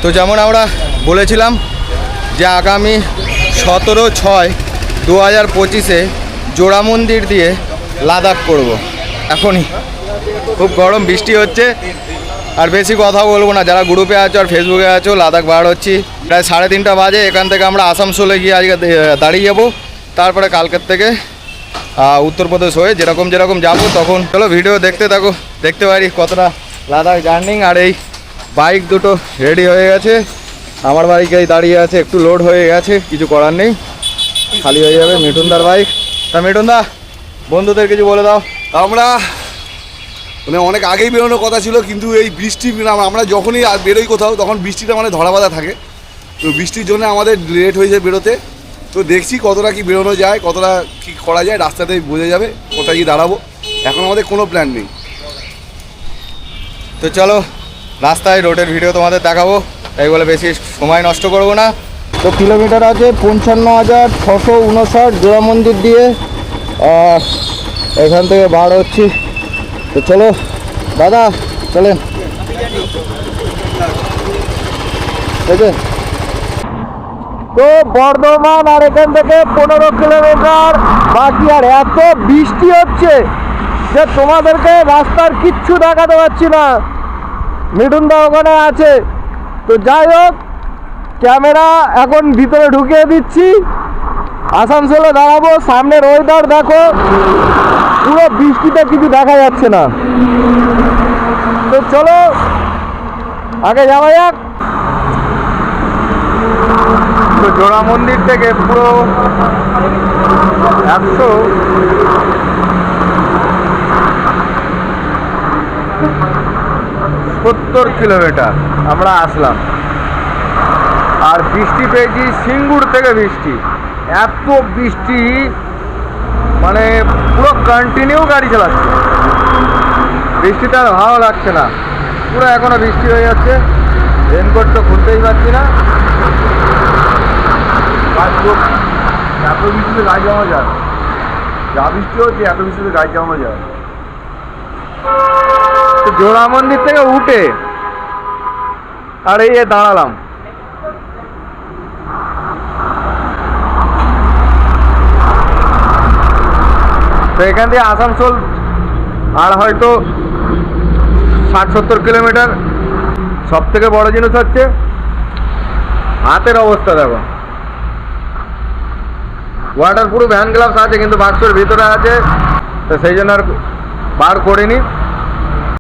তো যেমন আমরা বলেছিলাম যে আগামী 17/6/2025 জোড়া মন্দির দিয়ে লাদাখ করব। এখনই খুব গরম, বৃষ্টি হচ্ছে, আর বেশি কথা বলবো না। যারা গ্রুপে আছো আর ফেসবুকে আছো, লাদাখ বার হচ্ছি প্রায় 3:30 বাজে। এখান থেকে আমরা আসানসোলে গিয়ে আজকে দাঁড়িয়ে যাবো, তারপরে কালকের থেকে উত্তরপ্রদেশ হয়ে যেরকম যাবো তখন। চলো ভিডিও দেখতে থাকো, দেখতে পারি কতটা লাদাখ জার্নিং। আর এই বাইক দুটো রেডি হয়ে গেছে, আমার বাইকেই দাঁড়িয়ে আছে, একটু লোড হয়ে গেছে, কিছু করার নেই, খালি হয়ে যাবে মিঠুনদার বাইক। তা মিঠুনদা, বন্ধুদের কিছু বলে দাও। আমরা মানে অনেক আগেই বেরোনোর কথা ছিল, কিন্তু এই বৃষ্টি আমরা যখনই বেরোই কোথাও তখন বৃষ্টিটা মানে ধরা বাঁধা থাকে। তো বৃষ্টির জন্য আমাদের লেট হয়েছে বেরোতে। তো দেখছি কতটা কি বেরোনো যায়, কতটা কি করা যায়, রাস্তাতেই বোঝা যাবে কোথায় গিয়ে দাঁড়াবো। এখন আমাদের কোনো প্ল্যান নেই। তো চলো রাস্তায় রোডের ভিডিও তোমাদের দেখাবো, তাই বলে বেশি সময় নষ্ট করবো না। তো কিলোমিটার আছে 55,659 জোড়া মন্দির দিয়ে, আর এখান থেকে বার হচ্ছি। তো চলো দাদা, চলেন। ঠিক আছে, তো বর্ধমান আর এখান থেকে 15 কিলোমিটার বাকি। আর এত বৃষ্টি হচ্ছে যে তোমাদেরকে রাস্তার কিচ্ছু দেখাতে পারছি না। মিঠুনদা ওখানে আছে। তো যাই হোক, ক্যামেরা এখন ভিতরে ঢুকিয়ে দিচ্ছি, আসানসোলে দাঁড়াবো। সামনের ওয়েদার দেখো, পুরো বৃষ্টিতে কিছু দেখা যাচ্ছে না। তো চলো আগে যাওয়া যাক। তো জোড়া মন্দির থেকে পুরো 170 কিলোমিটার আমরা আসলাম, আর বৃষ্টি পেয়েছি সিঙ্গুর থেকে। বৃষ্টি, এত বৃষ্টি, মানে পুরো কন্টিনিউ গাড়ি চালাচ্ছে, বৃষ্টিটা আর ভালো লাগছে না। পুরো এখনো বৃষ্টি হয়ে যাচ্ছে, রেনকোট তো খুলতেই পারছি না। এত বৃষ্টিতে গাড়ি যাওয়া যায়, যা বৃষ্টি হচ্ছে এত বৃষ্টিতে গাড়ি যাওয়া যায়। তো জোড়া মন্দির থেকে উঠে আর এই দাঁড়ালাম। তো এখান থেকে আসানসোল আর হয়তো 60-70 কিলোমিটার। সব থেকে বড় জিনিস হচ্ছে হাতের অবস্থা দেখো। ওয়াটার প্রুফ হ্যান্ড গ্লাভস আছে, কিন্তু বাক্সের ভিতরে আছে, তো সেই জন্য আর বার করিনি।